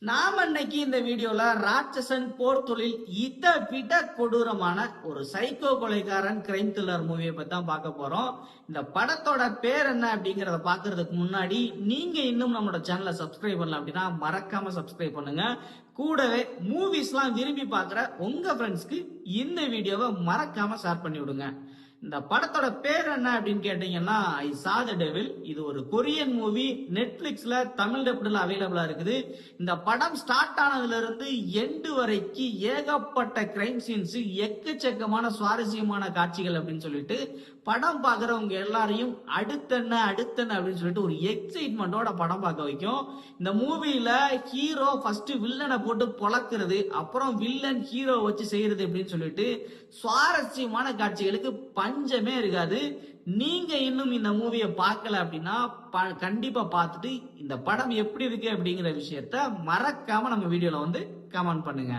நாம இன்னைக்கு இந்த வீடியோல ராட்சசன் போர் தொழில் இதை விட கொடூரமான ஒரு சைக்கோ கொலைகாரன் கிரைம் த்ரில்லர் மூவியை பத்தி தான் பார்க்க போறோம். இந்த படத்தோட பேர் என்ன அப்படிங்கறத பாக்குறதுக்கு முன்னாடி நீங்க இன்னும் நம்மளோட சேனலை சப்ஸ்கிரைப் பண்ணல அப்படின்னா மறக்காம சப்ஸ்கிரைப் பண்ணுங்க. கூடவே மூவிஸ்லாம் விரும்பி பாக்குற உங்க ஃப்ரெண்ட்ஸ்க்கு இந்த வீடியோவை மறக்காம ஷேர் பண்ணி விடுங்க. இந்த படத்தோட பேர் என்ன அப்படின்னு கேட்டீங்கன்னா ஐ சா தி டெவில். இது ஒரு கொரியன் மூவி, நெட்ஃபிளிக்ஸ்ல தமிழ் டப்ல அவைலபிளா இருக்குது. இந்த படம் ஸ்டார்ட் ஆனதுல இருந்து எண்டு வரைக்கும் ஏகப்பட்ட கிரைம் சீன்ஸ், எக்கச்சக்கமான சுவாரஸ்யமான காட்சிகள் அப்படின்னு சொல்லிட்டு படம் பாக்குறவங்க எல்லாரையும் அடுத்தென்ன அப்படின்னு சொல்லிட்டு ஒரு எக்ஸைட்மெண்டோட படம் பார்க்க வைக்கும். இந்த மூவில ஹீரோ ஃபர்ஸ்ட் வில்லனை போட்டு பொளக்குறது, அப்புறம் வில்லன் ஹீரோ வச்சு செய்யறது அப்படின்னு சொல்லிட்டு சுவாரஸ்யமான காட்சிகளுக்கு பஞ்சமே இருக்காது. நீங்க இன்னும் இந்த மூவியை பார்க்கல அப்படின்னா கண்டிப்பா பார்த்துட்டு இந்த படம் எப்படி இருக்கு அப்படிங்கிற விஷயத்த மறக்காம நம்ம வீடியோல வந்து கமெண்ட் பண்ணுங்க.